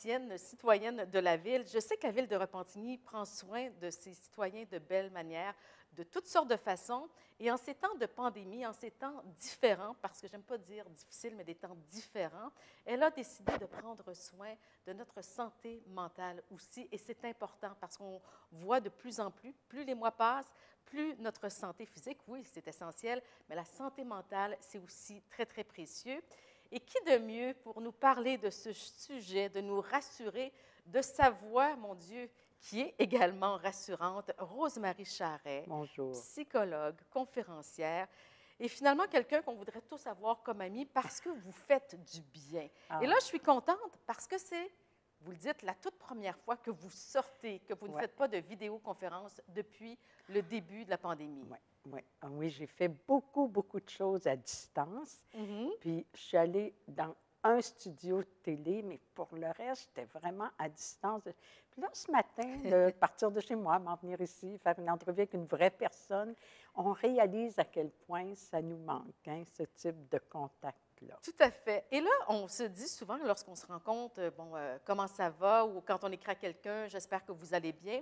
ancienne citoyenne de la ville, je sais que la ville de Repentigny prend soin de ses citoyens de belle manière, de toutes sortes de façons. Et en ces temps de pandémie, en ces temps différents, parce que j'aime pas dire difficiles, mais des temps différents, elle a décidé de prendre soin de notre santé mentale aussi. Et c'est important parce qu'on voit de plus en plus les mois passent, plus notre santé physique, oui, c'est essentiel, mais la santé mentale, c'est aussi très, très précieux. Et qui de mieux pour nous parler de ce sujet, de nous rassurer de sa voix, mon Dieu, qui est également rassurante, Rose-Marie Charret, Bonjour. psychologue, conférencière, et finalement quelqu'un qu'on voudrait tous avoir comme ami parce que vous faites du bien. Ah, Et là, je suis contente parce que c'est, vous le dites, la toute première fois que vous sortez, que vous ne ouais, faites pas de vidéoconférence depuis le début de la pandémie. ouais, ouais. Ah oui, j'ai fait beaucoup, beaucoup de choses à distance. Mhm. Puis, je suis allée dans un studio de télé, mais pour le reste, j'étais vraiment à distance. Puis là, ce matin, de partir de chez moi, m'en venir ici, faire une entrevue avec une vraie personne, on réalise à quel point ça nous manque, hein, ce type de contact-là. Tout à fait. Et là, on se dit souvent, lorsqu'on se rencontre, bon, comment ça va, ou quand on écrit à quelqu'un, j'espère que vous allez bien.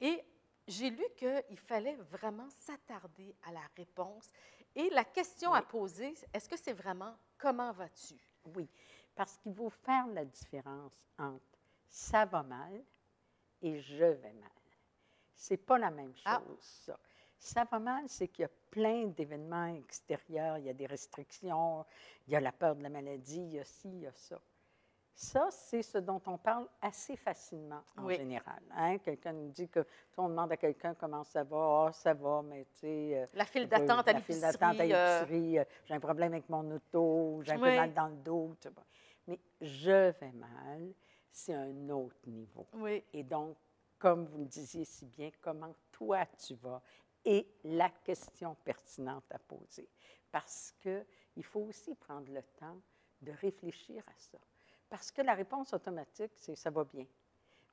Et j'ai lu qu'il fallait vraiment s'attarder à la réponse. Et la question à Oui. poser, est-ce que c'est vraiment comment vas-tu? Oui, parce qu'il faut faire la différence entre ça va mal et je vais mal. C'est pas la même Ah, chose, ça. Ça va mal, c'est qu'il y a plein d'événements extérieurs, il y a des restrictions, il y a la peur de la maladie, il y a ci, il y a ça. Ça, c'est ce dont on parle assez facilement en oui, général. Hein? Quelqu'un nous dit que, on demande à quelqu'un comment ça va, ah, ça va, mais tu sais, la file d'attente à la file d'attente à l'épicerie. l'épicerie, j'ai un problème avec mon auto, j'ai un peu Oui, mal dans le dos. Tu sais pas. Mais je vais mal, c'est un autre niveau. oui, Et donc, comme vous le disiez si bien, comment toi tu vas est la question pertinente à poser. Parce qu'il faut aussi prendre le temps de réfléchir à ça. Parce que la réponse automatique, c'est ça va bien.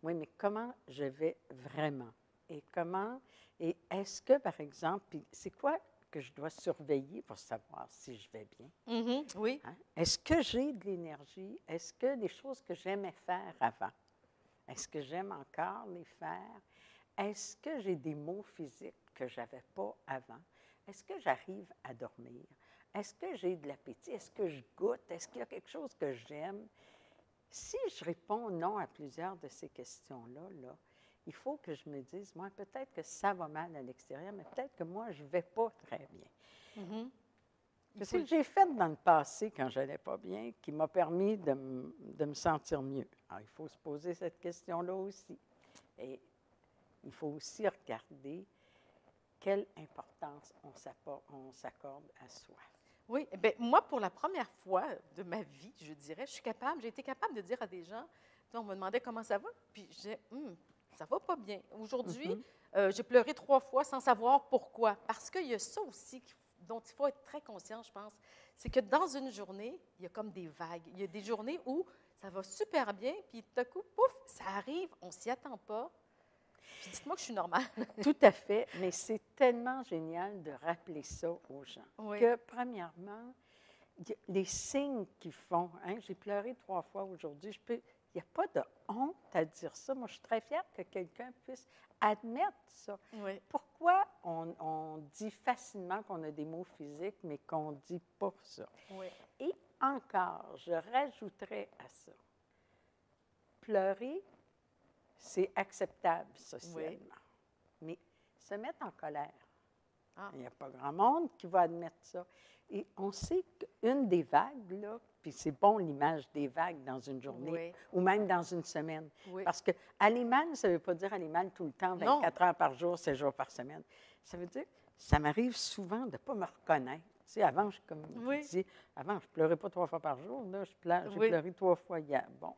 Oui, mais comment je vais vraiment? Et comment, et est-ce que, par exemple, puis c'est quoi que je dois surveiller pour savoir si je vais bien? mhm, oui, Hein? Est-ce que j'ai de l'énergie? Est-ce que les choses que j'aimais faire avant, est-ce que j'aime encore les faire? Est-ce que j'ai des maux physiques que je n'avais pas avant? Est-ce que j'arrive à dormir? Est-ce que j'ai de l'appétit? Est-ce que je goûte? Est-ce qu'il y a quelque chose que j'aime? Si je réponds non à plusieurs de ces questions-là, là, il faut que je me dise, moi, peut-être que ça va mal à l'extérieur, mais peut-être que moi, je ne vais pas très bien. mhm. Il Qu'est-ce faut que j'ai fait dans le passé quand je n'allais pas bien qui m'a permis de me sentir mieux? Alors, il faut se poser cette question-là aussi. Et il faut aussi regarder quelle importance on s'accorde à soi. Oui, bien, moi, pour la première fois de ma vie, je dirais, j'ai été capable de dire à des gens, tu sais, on me demandait comment ça va, puis je disais, ça va pas bien. Aujourd'hui, Mhm. j'ai pleuré 3 fois sans savoir pourquoi. Parce qu'il y a ça aussi dont il faut être très conscient, je pense, c'est que dans une journée, il y a comme des vagues. Il y a des journées où ça va super bien, puis tout à coup, pouf, ça arrive, on ne s'y attend pas. Puis dites-moi que je suis normale. Tout à fait, mais c'est tellement génial de rappeler ça aux gens. Oui, Que, premièrement, les signes qu'ils font, hein, j'ai pleuré 3 fois aujourd'hui, il n'y a pas de honte à dire ça. Moi, je suis très fière que quelqu'un puisse admettre ça. oui, Pourquoi on dit facilement qu'on a des maux physiques, mais qu'on ne dit pas ça? oui, Et encore, je rajouterais à ça, pleurer, c'est acceptable oui. socialement, mais se mettre en colère, Ah, il n'y a pas grand monde qui va admettre ça. Et on sait qu'une des vagues, là, puis c'est bon l'image des vagues dans une journée oui, ou même dans une semaine. oui. Parce que aller mal, ça ne veut pas dire aller mal tout le temps, Non, 24 heures par jour, 7 jours par semaine. Ça veut dire, ça m'arrive souvent de ne pas me reconnaître. Tu sais, avant, comme vous oui, disiez, avant, je ne pleurais pas 3 fois par jour. Là, j'ai oui. pleuré 3 fois hier. Bon.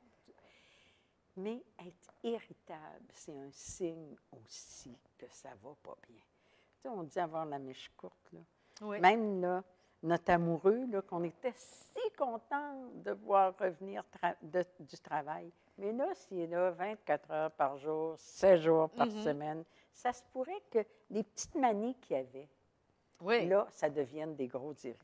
Mais être irritable, c'est un signe aussi que ça ne va pas bien. Tu sais, on dit avoir la mèche courte, là. Oui, Même là, notre amoureux, là, qu'on était si content de voir revenir du travail. Mais là, s'il est là 24 heures par jour, 7 jours par mhm, semaine, ça se pourrait que les petites manies qu'il y avait, oui, là, ça devienne des gros irritants.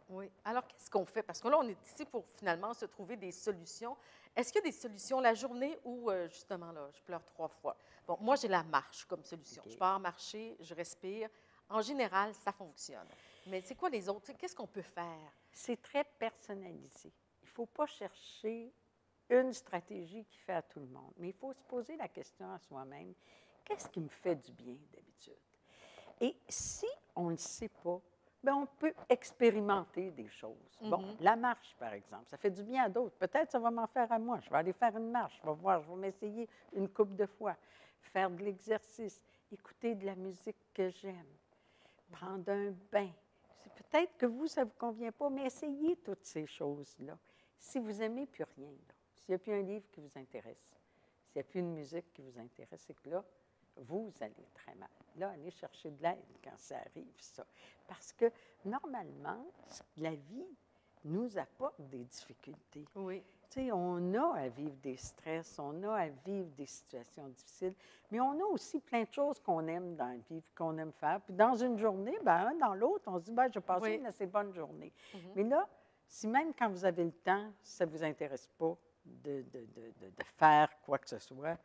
oui. Alors, qu'est-ce qu'on fait? Parce que là, on est ici pour finalement se trouver des solutions. Est-ce qu'il y a des solutions la journée où, justement, là, je pleure 3 fois? Bon, moi, j'ai la marche comme solution. OK. Je pars marcher, je respire. En général, ça fonctionne. Mais c'est quoi les autres? Tu sais, qu'est-ce qu'on peut faire? C'est très personnalisé. Il ne faut pas chercher une stratégie qui fait à tout le monde, mais il faut se poser la question à soi-même, qu'est-ce qui me fait du bien d'habitude? Et si on ne le sait pas, bien, on peut expérimenter des choses. Bon, la marche, par exemple, ça fait du bien à d'autres. Peut-être ça va m'en faire à moi. Je vais aller faire une marche, je vais voir, je vais m'essayer une couple de fois. Faire de l'exercice, écouter de la musique que j'aime, prendre un bain. C'est peut-être que vous, ça ne vous convient pas, mais essayez toutes ces choses-là. Si vous n'aimez plus rien, là, s'il n'y a plus un livre qui vous intéresse, s'il n'y a plus une musique qui vous intéresse, c'est que là, vous allez très mal. Là, allez chercher de l'aide quand ça arrive, ça. Parce que, normalement, la vie nous apporte des difficultés. Oui. Tu sais, on a à vivre des stress, on a à vivre des situations difficiles, mais on a aussi plein de choses qu'on aime dans la vie, qu'on aime faire. Puis dans une journée, bien, un dans l'autre, on se dit, bien, je vais passer une assez bonne journée. Mais là, si même quand vous avez le temps, ça ne vous intéresse pas de faire quoi que ce soit,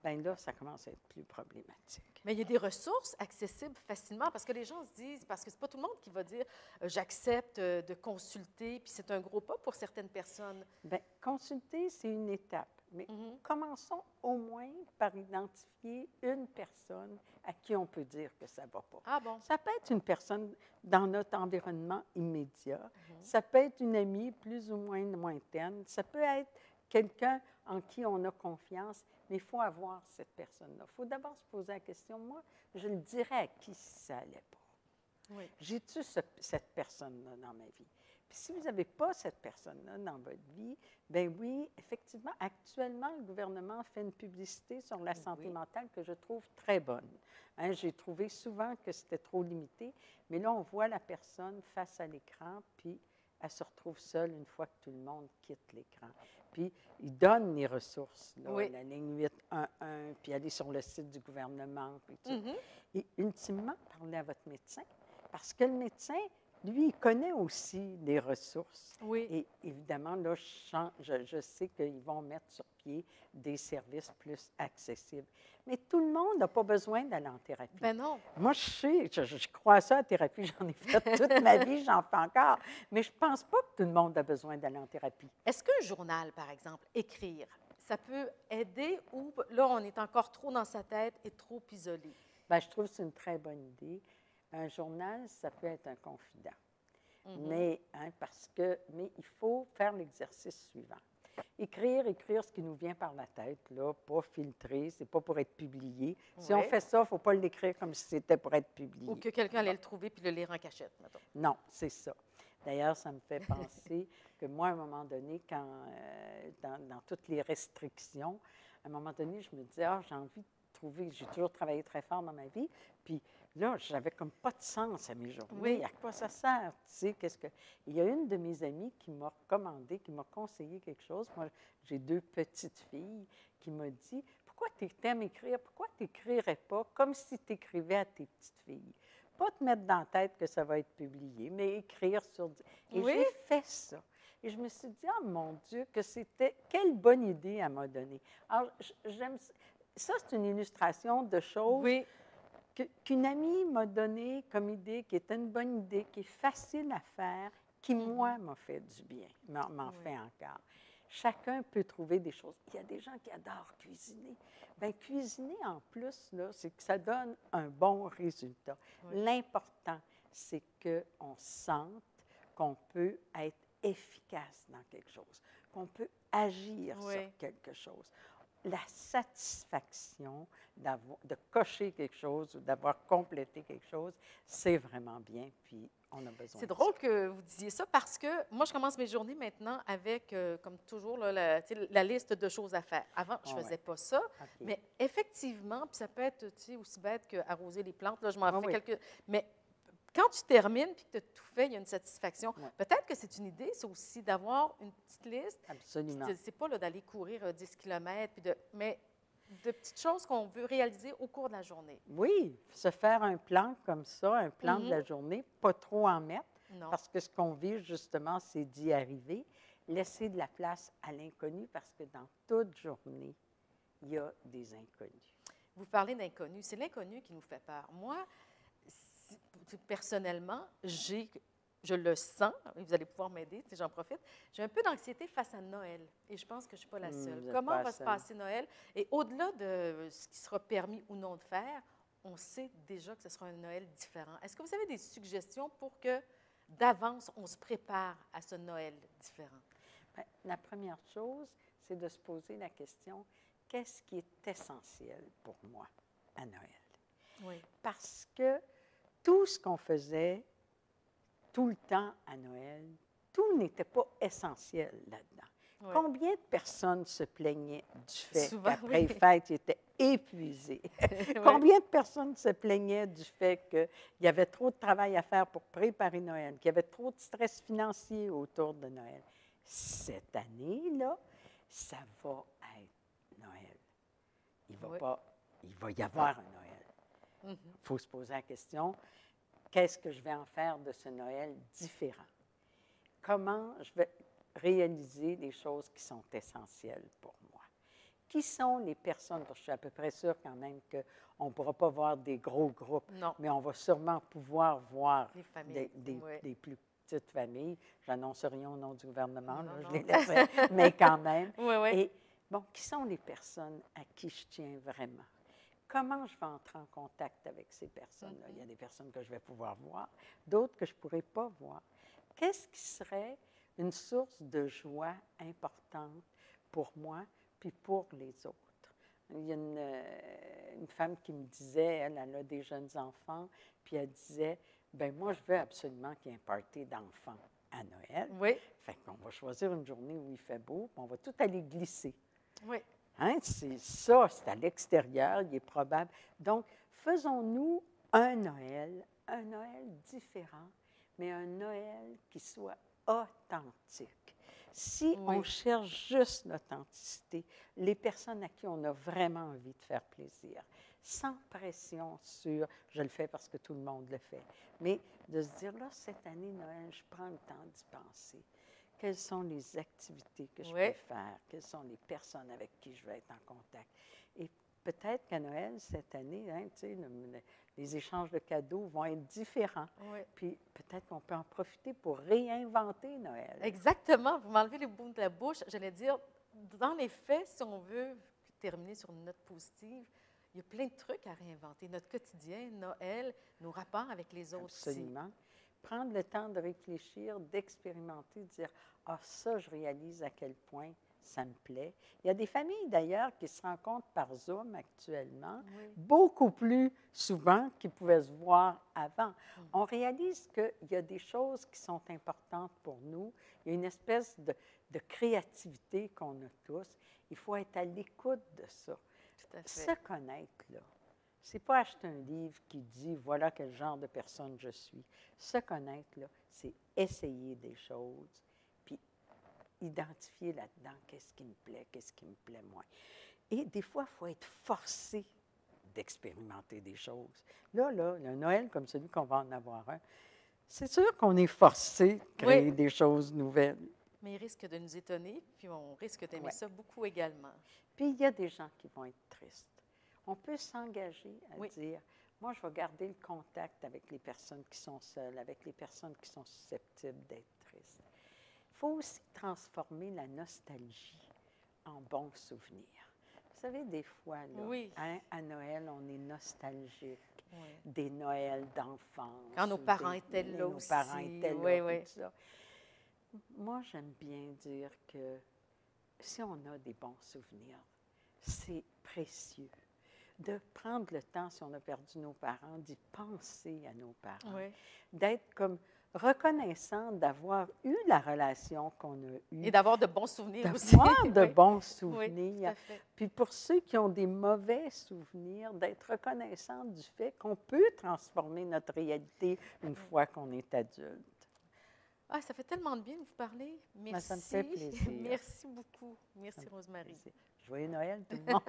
bien là, ça commence à être plus problématique. Mais il y a des ressources accessibles facilement parce que les gens se disent, parce que c'est pas tout le monde qui va dire j'accepte de consulter, puis c'est un gros pas pour certaines personnes. Bien, consulter, c'est une étape. Mais commençons au moins par identifier une personne à qui on peut dire que ça ne va pas. Ah bon? Ça peut être une personne dans notre environnement immédiat, ça peut être une amie plus ou moins lointaine, ça peut être quelqu'un en qui on a confiance, mais il faut avoir cette personne-là. Il faut d'abord se poser la question, moi, je le dirais à qui ça n'allait pas. Oui. J'ai-tu cette personne-là dans ma vie? Puis si vous n'avez pas cette personne-là dans votre vie, bien oui, effectivement, actuellement, le gouvernement fait une publicité sur la santé mentale que je trouve très bonne. Hein, j'ai trouvé souvent que c'était trop limité, mais là, on voit la personne face à l'écran, puis elle se retrouve seule une fois que tout le monde quitte l'écran. Puis, ils donnent les ressources, là, la ligne 811, puis aller sur le site du gouvernement, puis tout. Et ultimement, parlez à votre médecin, parce que le médecin, lui, il connaît aussi les ressources. Oui. Et évidemment, là, je sais qu'ils vont mettre sur pied des services plus accessibles. Mais tout le monde n'a pas besoin d'aller en thérapie. Ben non. Moi, je crois à ça, la thérapie, j'en ai fait toute ma vie, j'en fais encore. Mais je ne pense pas que tout le monde a besoin d'aller en thérapie. Est-ce qu'un journal, par exemple, écrire, ça peut aider ou là, on est encore trop dans sa tête et trop isolé? Bien, je trouve que c'est une très bonne idée. Un journal, ça peut être un confident. Mais il faut faire l'exercice suivant. Écrire ce qui nous vient par la tête, là, pas filtrer, c'est pas pour être publié. Si on fait ça, il ne faut pas l'écrire comme si c'était pour être publié. Ou que quelqu'un allait le trouver puis le lire en cachette, mettons. Non, c'est ça. D'ailleurs, ça me fait penser que moi, à un moment donné, dans toutes les restrictions, à un moment donné, je me disais, j'ai envie de trouver, j'ai toujours travaillé très fort dans ma vie, puis là, j'avais comme pas de sens à mes journées. Oui. À quoi ça sert? Tu sais, Il y a une de mes amies qui m'a recommandé, qui m'a conseillé quelque chose. Moi, j'ai 2 petites filles qui m'a dit, pourquoi tu aimes écrire? Pourquoi tu n'écrirais pas comme si tu écrivais à tes petites filles? Pas te mettre dans la tête que ça va être publié, mais écrire sur... Et j'ai fait ça. Et je me suis dit, mon Dieu, quelle bonne idée elle m'a donnée. Alors, j'aime ça, c'est une illustration de choses qu'une amie m'a donnée comme idée, qui est une bonne idée, qui est facile à faire, qui, moi, m'a fait du bien, m'en fait encore. Chacun peut trouver des choses. Il y a des gens qui adorent cuisiner. Bien, cuisiner, en plus, là, c'est que ça donne un bon résultat. L'important, c'est qu'on sente qu'on peut être efficace dans quelque chose, qu'on peut agir sur quelque chose. La satisfaction de cocher quelque chose ou d'avoir complété quelque chose, c'est vraiment bien, puis on a besoin C'est de drôle que vous disiez ça parce que moi, je commence mes journées maintenant avec, comme toujours, là, la liste de choses à faire. Avant, je ne faisais pas ça, mais effectivement, puis ça peut être aussi bête qu'arroser les plantes. Là, je m'en fais quelques... Mais quand tu termines et que tu as tout fait, il y a une satisfaction. Peut-être que c'est une idée, c'est aussi d'avoir une petite liste. Absolument. C'est pas d'aller courir 10 km, mais de petites choses qu'on veut réaliser au cours de la journée. Oui, se faire un plan comme ça, un plan de la journée, pas trop en mettre, Non. parce que ce qu'on vit, justement, c'est d'y arriver. laisser de la place à l'inconnu parce que dans toute journée, il y a des inconnus. Vous parlez d'inconnu. C'est l'inconnu qui nous fait peur. Moi, personnellement, je le sens, et vous allez pouvoir m'aider si j'en profite, j'ai un peu d'anxiété face à Noël. Et je pense que je ne suis pas la seule. Comment va se passer Noël? Et au-delà de ce qui sera permis ou non de faire, on sait déjà que ce sera un Noël différent. Est-ce que vous avez des suggestions pour que, d'avance, on se prépare à ce Noël différent? Bien, la première chose, c'est de se poser la question, qu'est-ce qui est essentiel pour moi à Noël? Oui. Parce que tout ce qu'on faisait tout le temps à Noël, tout n'était pas essentiel là-dedans. Oui. Combien de personnes se plaignaient du fait qu'après les fêtes, ils étaient épuisés? Oui. Combien de personnes se plaignaient du fait qu'il y avait trop de travail à faire pour préparer Noël, qu'il y avait trop de stress financier autour de Noël? Cette année-là, ça va être Noël. Il va y avoir un Noël. Il faut se poser la question, qu'est-ce que je vais en faire de ce Noël différent? Comment je vais réaliser les choses qui sont essentielles pour moi? Qui sont les personnes? Parce que je suis à peu près sûre quand même qu'on ne pourra pas voir des gros groupes, non. Mais on va sûrement pouvoir voir des plus petites familles. J'annonce rien au nom du gouvernement, non. Je les laisserai, mais quand même. Oui. Et bon, qui sont les personnes à qui je tiens vraiment? Comment je vais entrer en contact avec ces personnes-là? Il y a des personnes que je vais pouvoir voir, d'autres que je ne pourrai pas voir. Qu'est-ce qui serait une source de joie importante pour moi puis pour les autres? Il y a une femme qui me disait, elle a des jeunes enfants, puis elle disait, bien moi, je veux absolument qu'il y ait un party d'enfants à Noël. Oui. Fait qu'on va choisir une journée où il fait beau, puis on va tout aller glisser. Oui. Hein? C'est ça, c'est à l'extérieur, il est probable. Donc, faisons-nous un Noël différent, mais un Noël qui soit authentique. Si on cherche juste l'authenticité, les personnes à qui on a vraiment envie de faire plaisir, sans pression sur « je le fais parce que tout le monde le fait », mais de se dire « là, cette année, Noël, je prends le temps d'y penser ». Quelles sont les activités que je peux faire? Quelles sont les personnes avec qui je vais être en contact? Et peut-être qu'à Noël, cette année, les échanges de cadeaux vont être différents. Oui. Puis peut-être qu'on peut en profiter pour réinventer Noël. Exactement. Vous m'enlevez les bouts de la bouche. J'allais dire, dans les faits, si on veut terminer sur une note positive, il y a plein de trucs à réinventer. Notre quotidien, Noël, nos rapports avec les autres. Absolument. Prendre le temps de réfléchir, d'expérimenter, de dire « Ah, ça, je réalise à quel point ça me plaît. » Il y a des familles, d'ailleurs, qui se rencontrent par Zoom actuellement, beaucoup plus souvent qu'ils pouvaient se voir avant. On réalise qu'il y a des choses qui sont importantes pour nous. Il y a une espèce de créativité qu'on a tous. Il faut être à l'écoute de ça. Tout à fait. Se connaître, là. Ce n'est pas acheter un livre qui dit « voilà quel genre de personne je suis ». Se connaître, là, c'est essayer des choses, puis identifier là-dedans qu'est-ce qui me plaît, qu'est-ce qui me plaît moins. Et des fois, il faut être forcé d'expérimenter des choses. Là, un Noël comme celui qu'on va en avoir un, c'est sûr qu'on est forcé de créer des choses nouvelles. Mais il risque de nous étonner, puis on risque d'aimer ça beaucoup également. Puis il y a des gens qui vont être tristes. On peut s'engager à dire, moi, je vais garder le contact avec les personnes qui sont seules, avec les personnes qui sont susceptibles d'être tristes. Il faut aussi transformer la nostalgie en bons souvenirs. Vous savez, des fois, là, à Noël, on est nostalgique des Noëls d'enfance. Quand nos parents étaient là aussi. Nos parents étaient là, tout ça. Moi, j'aime bien dire que si on a des bons souvenirs, c'est précieux. De prendre le temps, si on a perdu nos parents, d'y penser à nos parents, d'être comme reconnaissant d'avoir eu la relation qu'on a eue. Et d'avoir de bons souvenirs aussi. D'avoir de bons souvenirs. Oui, tout à fait. Puis pour ceux qui ont des mauvais souvenirs, d'être reconnaissant du fait qu'on peut transformer notre réalité une fois qu'on est adulte. Ah, ça fait tellement de bien de vous parler. Merci. Ça me fait plaisir. Merci beaucoup. Merci, Rosemary. Joyeux Noël, tout le monde.